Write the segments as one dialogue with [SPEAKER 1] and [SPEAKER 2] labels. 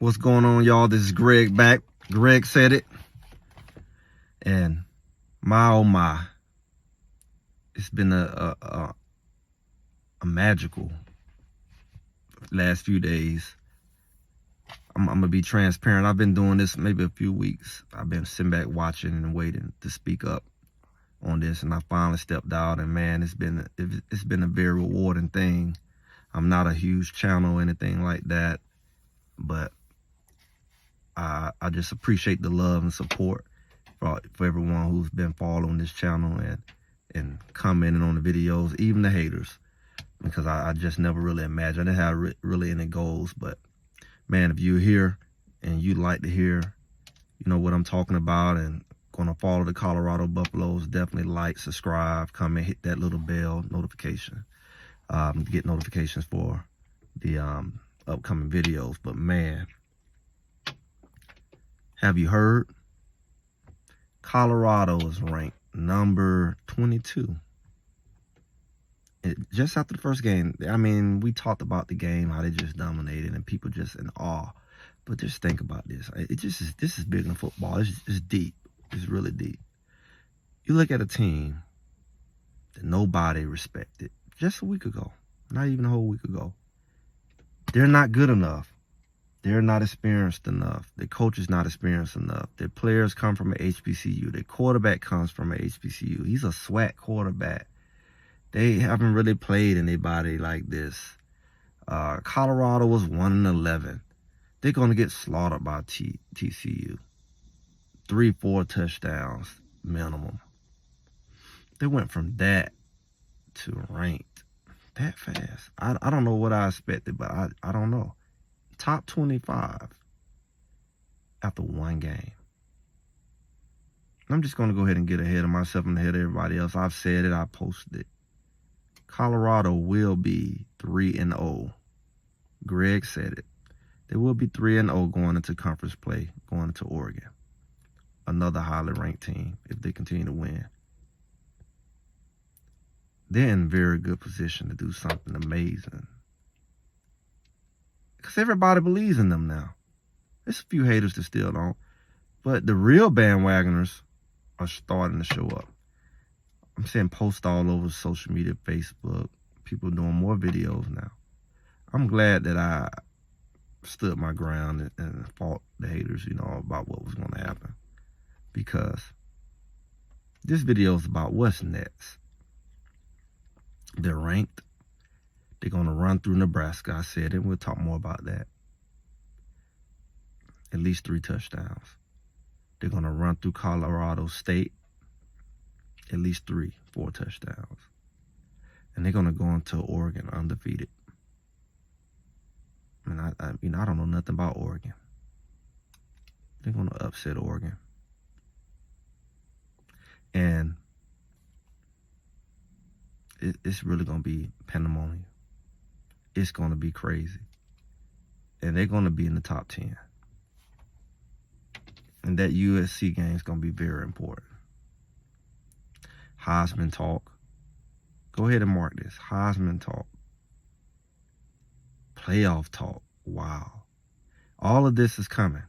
[SPEAKER 1] What's going on, y'all? This is Greg back. Greg said it. And my, oh my, it's been a magical last few days. I'm going to be transparent. I've been doing this maybe a few weeks. I've been sitting back watching and waiting to speak up on this. And I finally stepped out. And man, it's been a very rewarding thing. I'm not a huge channel or anything like that. But I just appreciate the love and support for everyone who's been following this channel and commenting on the videos, even the haters, because I just never really imagined. I didn't have really any goals, but man, if you're here and you'd like to hear, you know, what I'm talking about and going to follow the Colorado Buffaloes, definitely like, subscribe, comment, hit that little bell notification, get notifications for the upcoming videos. But man, have you heard? Colorado is ranked number 22. Just after the first game, I mean, we talked about the game, how they just dominated and people just in awe. But just think about this. This is bigger than football. It's deep. It's really deep. You look at a team that nobody respected just a week ago, not even a whole week ago. They're not good enough. They're not experienced enough. Their coach is not experienced enough. Their players come from an HBCU. Their quarterback comes from an HBCU. He's a SWAC quarterback. They haven't really played anybody like this. Colorado was 1-11. They're going to get slaughtered by TCU. 3-4 touchdowns minimum. They went from that to ranked that fast. I don't know what I expected, but I don't know. Top 25 after one game. I'm just going to go ahead and get ahead of myself and ahead of everybody else. I've said it. I posted it. Colorado will be 3-0. Greg said it. They will be 3-0 going into conference play, going into Oregon. Another highly ranked team if they continue to win. They're in very good position to do something amazing. Because everybody believes in them now. There's a few haters that still don't. But the real bandwagoners are starting to show up. I'm seeing posts all over social media, Facebook. People doing more videos now. I'm glad that I stood my ground and fought the haters, you know, about what was going to happen. Because this video is about what's next. They're ranked. They're going to run through Nebraska. I said it. We'll talk more about that. At least 3 touchdowns. They're going to run through Colorado State. At least 4 touchdowns. And they're going to go into Oregon undefeated. I mean, I don't know nothing about Oregon. They're going to upset Oregon. And it's really going to be pandemonium. It's going to be crazy. And they're going to be in the top 10. And that USC game is going to be very important. Heisman talk. Go ahead and mark this. Heisman talk. Playoff talk. Wow. All of this is coming.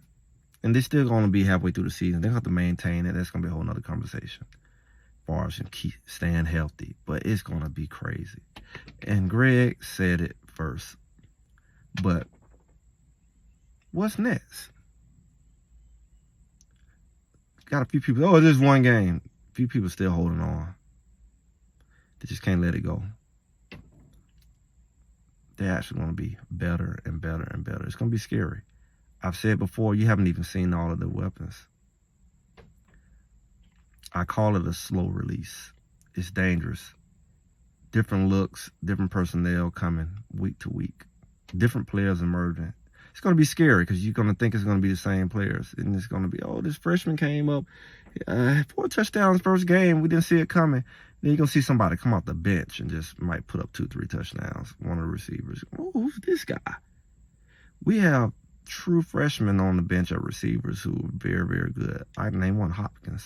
[SPEAKER 1] And they're still going to be halfway through the season. They're going to have to maintain it. That's going to be a whole nother conversation. As far as keep staying healthy. But it's going to be crazy. And Greg said it first. But what's next? Got a few people, oh, there's one game. A few people still holding on. They just can't let it go. They're actually going to be better and better and better. It's going to be scary. I've said before, you haven't even seen all of the weapons. I call it a slow release. It's dangerous. Different looks, different personnel coming week to week. Different players emerging. It's going to be scary because you're going to think it's going to be the same players. And it's going to be, oh, this freshman came up, 4 touchdowns first game. We didn't see it coming. Then you're going to see somebody come off the bench and just might put up 2-3 touchdowns. One of the receivers. Oh, who's this guy? We have true freshmen on the bench of receivers who are very, very good. I can name one, Hopkins.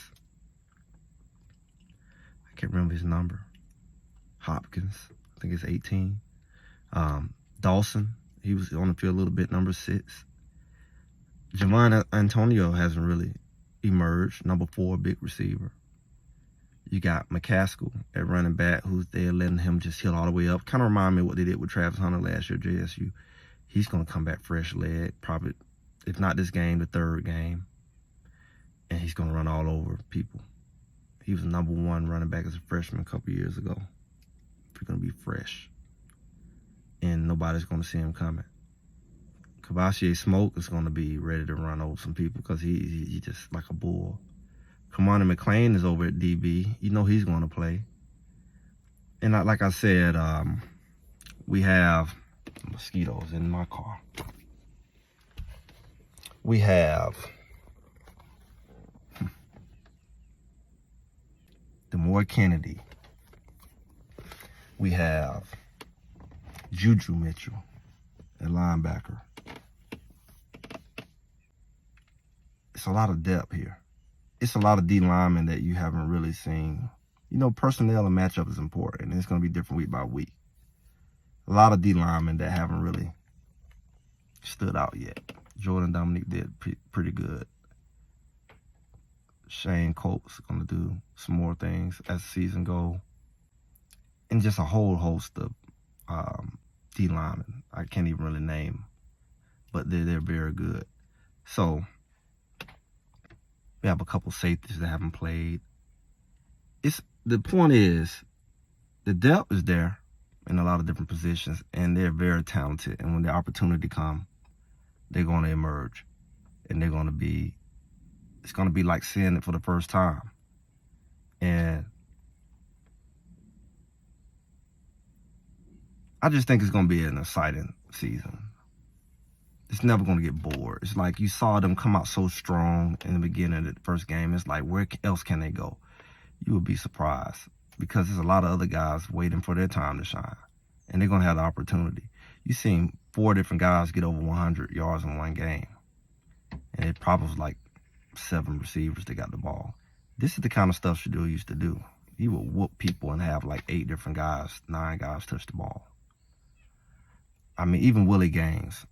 [SPEAKER 1] I can't remember his number. Hopkins. I think it's 18. Dawson. He was on the field a little bit, number 6. Javon Antonio hasn't really emerged. Number 4, big receiver. You got McCaskill at running back, who's there letting him just hit all the way up. Kind of remind me of what they did with Travis Hunter last year at JSU. He's going to come back fresh leg, probably, if not this game, the 3rd game. And he's going to run all over people. He was number 1 running back as a freshman a couple years ago. He's going to be fresh. And nobody's going to see him coming. Kavashier Smoke is going to be ready to run over some people because he's just like a bull. Kamani McLean is over at DB. You know he's going to play. And like I said, we have mosquitoes in my car. We have Demore Kennedy. We have Juju Mitchell at linebacker. It's a lot of depth here. It's a lot of D linemen that you haven't really seen. You know, personnel and matchup is important, and it's going to be different week by week. A lot of D linemen that haven't really stood out yet. Jordan Dominique did pretty good. Shane Colt's going to do some more things as the season goes. And just a whole host of D linemen. I can't even really name, but they're very good. So we have a couple safeties that haven't played. The point is, the depth is there in a lot of different positions, and they're very talented. And when the opportunity comes, they're going to emerge, and it's going to be like seeing it for the first time. And I just think it's going to be an exciting season. It's never going to get bored. It's like you saw them come out so strong in the beginning of the first game. It's like, where else can they go? You would be surprised because there's a lot of other guys waiting for their time to shine, and they're going to have the opportunity. You've seen 4 different guys get over 100 yards in one game, and it probably was like 7 receivers that got the ball. This is the kind of stuff Shadul used to do. He would whoop people and have like 8 different guys, 9 guys touch the ball. I mean, even Willie Gaines,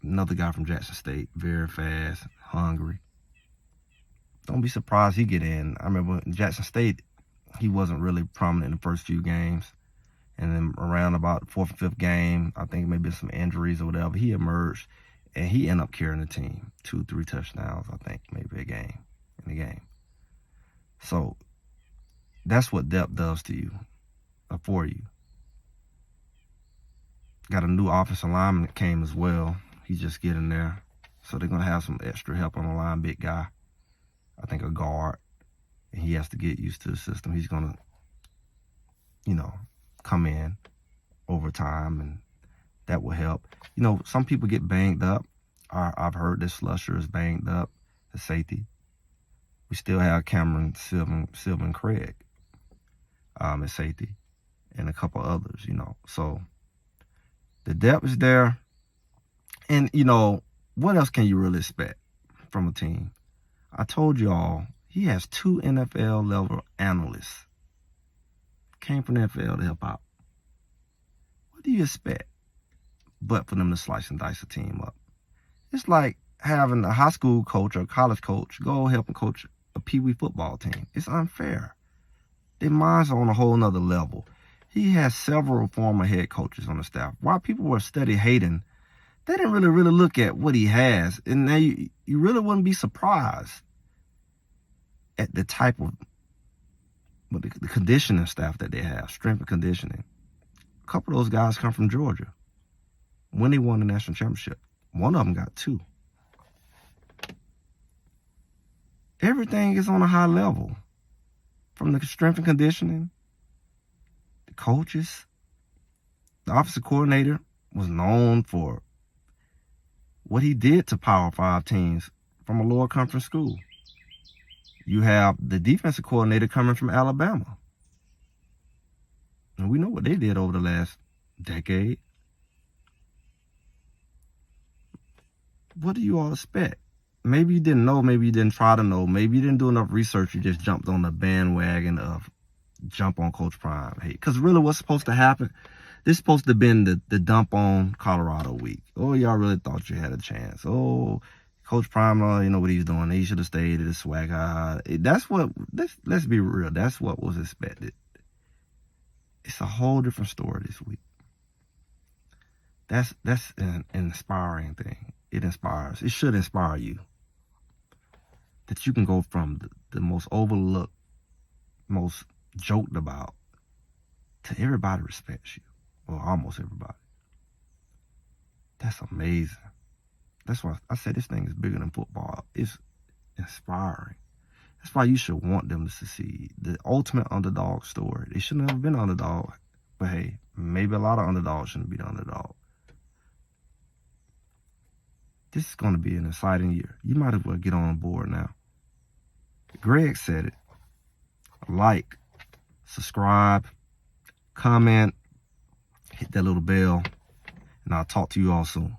[SPEAKER 1] another guy from Jackson State, very fast, hungry. Don't be surprised he get in. I remember in Jackson State, he wasn't really prominent in the first few games. And then around about the 4th or 5th game, I think maybe some injuries or whatever, he emerged and he ended up carrying the team. 2-3 touchdowns, I think, maybe in the game. So that's what depth does to you, or for you. Got a new offensive lineman that came as well. He's just getting there. So they're going to have some extra help on the line, big guy. I think a guard. And he has to get used to the system. He's going to, come in over time, and that will help. Some people get banged up. I've heard that Slusher is banged up, the safety. We still have Cameron Sylvan Craig at safety, and a couple others, So the depth is there. And, what else can you really expect from a team? I told y'all, he has 2 NFL-level analysts. Came from the NFL to help out. What do you expect but for them to slice and dice a team up? It's like having a high school coach or a college coach go help and coach a peewee football team. It's unfair. Their minds are on a whole nother level. He has several former head coaches on the staff. While people were steady hating, they didn't really look at what he has. And now you really wouldn't be surprised at the type of the conditioning staff that they have, strength and conditioning. A couple of those guys come from Georgia when they won the national championship. One of them got 2. Everything is on a high level. From the strength and conditioning, the coaches, the offensive coordinator was known for what he did to Power 5 teams from a lower conference school. You have the defensive coordinator coming from Alabama. And we know what they did over the last decade. What do you all expect? Maybe you didn't know, maybe you didn't try to know, maybe you didn't do enough research, you just jumped on the bandwagon of jump on Coach Prime. Hey, because really what's supposed to happen, this is supposed to have been the dump on Colorado week. Oh, y'all really thought you had a chance. Oh, Coach Prime, you know what he's doing. He should have stayed at the swag. That's what, let's be real. That's what was expected. It's a whole different story this week. That's an inspiring thing. It inspires. It should inspire you. That you can go from the most overlooked, most joked about, to everybody respects you. Well, almost everybody. That's amazing. That's why I say this thing is bigger than football. It's inspiring. That's why you should want them to succeed. The ultimate underdog story. They shouldn't have been underdog. But hey, maybe a lot of underdogs shouldn't be the underdog. This is going to be an exciting year. You might as well get on board now. Greg said it. Like, subscribe, comment, hit that little bell, and I'll talk to you all soon.